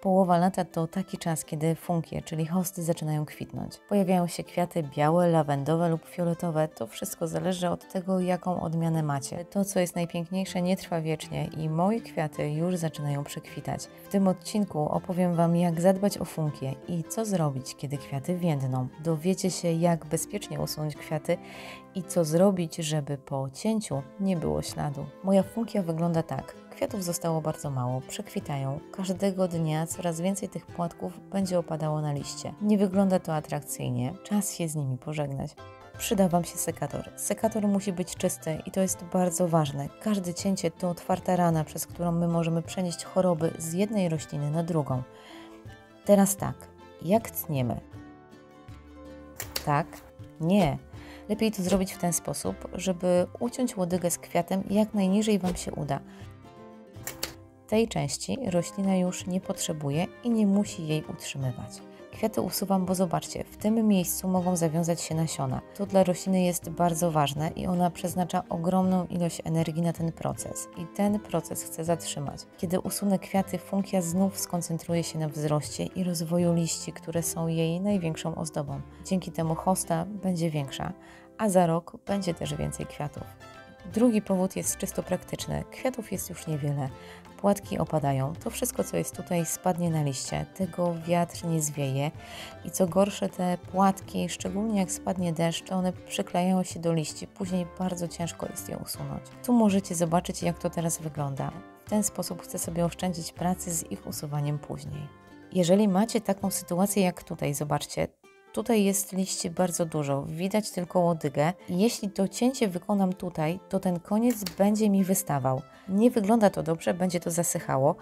Połowa lata to taki czas, kiedy funkie, czyli hosty, zaczynają kwitnąć. Pojawiają się kwiaty białe, lawendowe lub fioletowe. To wszystko zależy od tego, jaką odmianę macie. To, co jest najpiękniejsze, nie trwa wiecznie i moje kwiaty już zaczynają przekwitać. W tym odcinku opowiem Wam, jak zadbać o funkie i co zrobić, kiedy kwiaty więdną. Dowiecie się, jak bezpiecznie usunąć kwiaty i co zrobić, żeby po cięciu nie było śladu. Moja funkia wygląda tak. Kwiatów zostało bardzo mało, przekwitają. Każdego dnia coraz więcej tych płatków będzie opadało na liście. Nie wygląda to atrakcyjnie, czas się z nimi pożegnać. Przyda Wam się sekator. Sekator musi być czysty i to jest bardzo ważne. Każde cięcie to otwarta rana, przez którą my możemy przenieść choroby z jednej rośliny na drugą. Teraz tak, jak tniemy? Tak? Nie. Lepiej to zrobić w ten sposób, żeby uciąć łodygę z kwiatem jak najniżej Wam się uda. Tej części roślina już nie potrzebuje i nie musi jej utrzymywać. Kwiaty usuwam, bo zobaczcie, w tym miejscu mogą zawiązać się nasiona. To dla rośliny jest bardzo ważne i ona przeznacza ogromną ilość energii na ten proces. I ten proces chcę zatrzymać. Kiedy usunę kwiaty, funkia znów skoncentruje się na wzroście i rozwoju liści, które są jej największą ozdobą. Dzięki temu hosta będzie większa, a za rok będzie też więcej kwiatów. Drugi powód jest czysto praktyczny. Kwiatów jest już niewiele. Płatki opadają. To wszystko, co jest tutaj, spadnie na liście. Tego wiatr nie zwieje. I co gorsze, te płatki, szczególnie jak spadnie deszcz, to one przyklejają się do liści. Później bardzo ciężko jest je usunąć. Tu możecie zobaczyć, jak to teraz wygląda. W ten sposób chcę sobie oszczędzić pracy z ich usuwaniem później. Jeżeli macie taką sytuację jak tutaj, zobaczcie, tutaj jest liści bardzo dużo, widać tylko łodygę i jeśli to cięcie wykonam tutaj, to ten koniec będzie mi wystawał. Nie wygląda to dobrze, będzie to zasychało,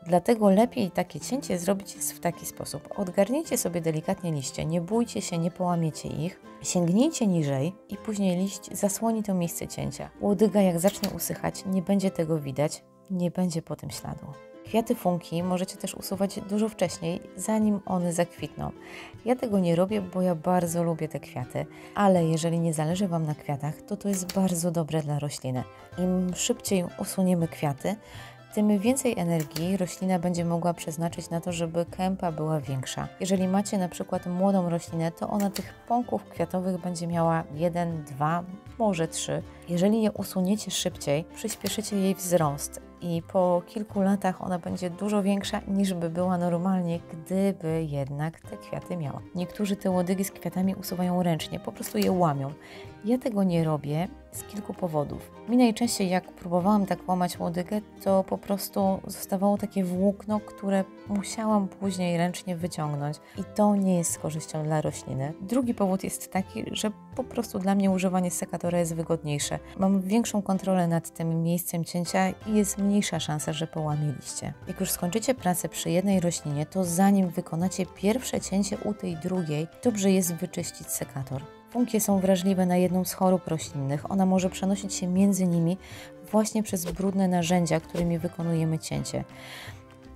dlatego lepiej takie cięcie zrobić jest w taki sposób. Odgarnijcie sobie delikatnie liście, nie bójcie się, nie połamiecie ich, sięgnijcie niżej i później liść zasłoni to miejsce cięcia. Łodyga jak zacznie usychać, nie będzie tego widać, nie będzie po tym śladu. Kwiaty funki możecie też usuwać dużo wcześniej, zanim one zakwitną. Ja tego nie robię, bo ja bardzo lubię te kwiaty, ale jeżeli nie zależy Wam na kwiatach, to jest bardzo dobre dla rośliny. Im szybciej usuniemy kwiaty, tym więcej energii roślina będzie mogła przeznaczyć na to, żeby kępa była większa. Jeżeli macie na przykład młodą roślinę, to ona tych pąków kwiatowych będzie miała 1, 2, może 3. Jeżeli je usuniecie szybciej, przyspieszycie jej wzrost i po kilku latach ona będzie dużo większa niż by była normalnie, gdyby jednak te kwiaty miała. Niektórzy te łodygi z kwiatami usuwają ręcznie, po prostu je łamią. Ja tego nie robię z kilku powodów. Mi najczęściej jak próbowałam tak łamać łodygę, to po prostu zostawało takie włókno, które musiałam później ręcznie wyciągnąć i to nie jest z korzyścią dla rośliny. Drugi powód jest taki, że po prostu dla mnie używanie sekatora jest wygodniejsze. Mam większą kontrolę nad tym miejscem cięcia i jest mniejsza szansa, że połamie liście. Jak już skończycie pracę przy jednej roślinie, to zanim wykonacie pierwsze cięcie u tej drugiej, dobrze jest wyczyścić sekator. Funkie są wrażliwe na jedną z chorób roślinnych. Ona może przenosić się między nimi właśnie przez brudne narzędzia, którymi wykonujemy cięcie.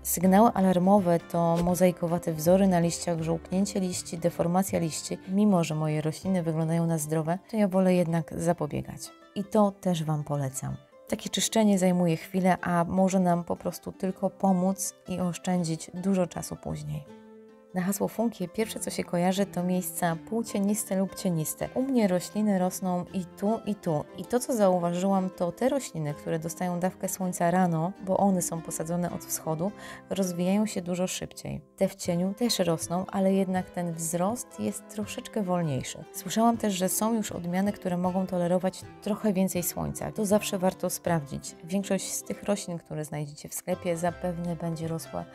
Sygnały alarmowe to mozaikowate wzory na liściach, żółknięcie liści, deformacja liści. Mimo że moje rośliny wyglądają na zdrowe, to ja wolę jednak zapobiegać. I to też Wam polecam. Takie czyszczenie zajmuje chwilę, a może nam po prostu tylko pomóc i oszczędzić dużo czasu później. Na hasło funkie pierwsze co się kojarzy to miejsca półcieniste lub cieniste. U mnie rośliny rosną i tu i tu. I to co zauważyłam to te rośliny, które dostają dawkę słońca rano, bo one są posadzone od wschodu, rozwijają się dużo szybciej. Te w cieniu też rosną, ale jednak ten wzrost jest troszeczkę wolniejszy. Słyszałam też, że są już odmiany, które mogą tolerować trochę więcej słońca. To zawsze warto sprawdzić. Większość z tych roślin, które znajdziecie w sklepie, zapewne będzie rosła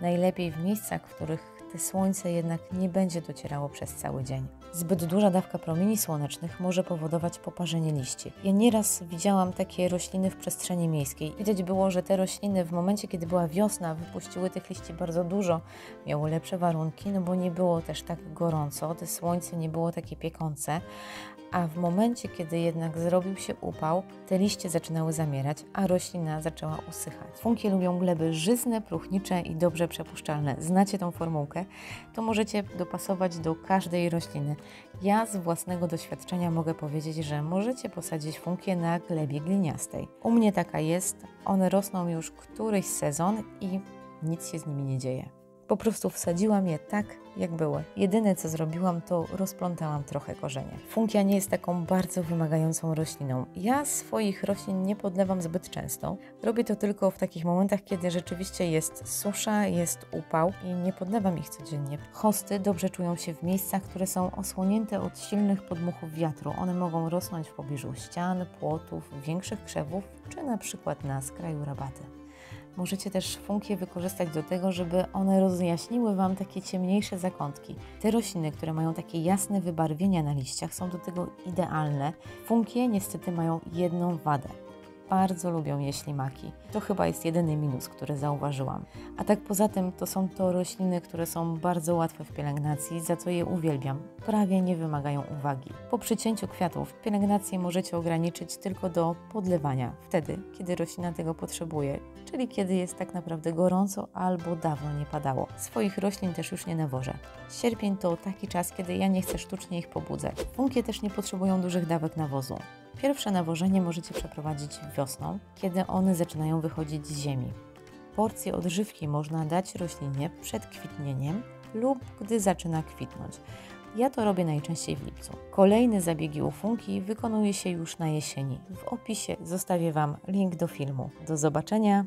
najlepiej w miejscach, w których te słońce jednak nie będzie docierało przez cały dzień. Zbyt duża dawka promieni słonecznych może powodować poparzenie liści. Ja nieraz widziałam takie rośliny w przestrzeni miejskiej. Widać było, że te rośliny w momencie, kiedy była wiosna, wypuściły tych liści bardzo dużo, miały lepsze warunki, no bo nie było też tak gorąco, te słońce nie było takie piekące, a w momencie, kiedy jednak zrobił się upał, te liście zaczynały zamierać, a roślina zaczęła usychać. Funkie lubią gleby żyzne, próchnicze i dobrze przepuszczalne. Znacie tą formułkę? To możecie dopasować do każdej rośliny. Ja z własnego doświadczenia mogę powiedzieć, że możecie posadzić funkie na glebie gliniastej. U mnie taka jest, one rosną już któryś sezon i nic się z nimi nie dzieje. Po prostu wsadziłam je tak, jak były. Jedyne, co zrobiłam, to rozplątałam trochę korzenie. Funkia nie jest taką bardzo wymagającą rośliną. Ja swoich roślin nie podlewam zbyt często. Robię to tylko w takich momentach, kiedy rzeczywiście jest susza, jest upał i nie podlewam ich codziennie. Hosty dobrze czują się w miejscach, które są osłonięte od silnych podmuchów wiatru. One mogą rosnąć w pobliżu ścian, płotów, większych krzewów, czy na przykład na skraju rabaty. Możecie też funkie wykorzystać do tego, żeby one rozjaśniły Wam takie ciemniejsze zakątki. Te rośliny, które mają takie jasne wybarwienia na liściach, są do tego idealne. Funkie niestety mają jedną wadę. Bardzo lubią je ślimaki. To chyba jest jedyny minus, który zauważyłam. A tak poza tym to są to rośliny, które są bardzo łatwe w pielęgnacji, za co je uwielbiam. Prawie nie wymagają uwagi. Po przycięciu kwiatów pielęgnację możecie ograniczyć tylko do podlewania, wtedy, kiedy roślina tego potrzebuje, czyli kiedy jest tak naprawdę gorąco albo dawno nie padało. Swoich roślin też już nie nawożę. Sierpień to taki czas, kiedy ja nie chcę sztucznie ich pobudzać. Funkie też nie potrzebują dużych dawek nawozu. Pierwsze nawożenie możecie przeprowadzić wiosną, kiedy one zaczynają wychodzić z ziemi. Porcję odżywki można dać roślinie przed kwitnieniem lub gdy zaczyna kwitnąć. Ja to robię najczęściej w lipcu. Kolejne zabiegi u funki wykonuje się już na jesieni. W opisie zostawię Wam link do filmu. Do zobaczenia!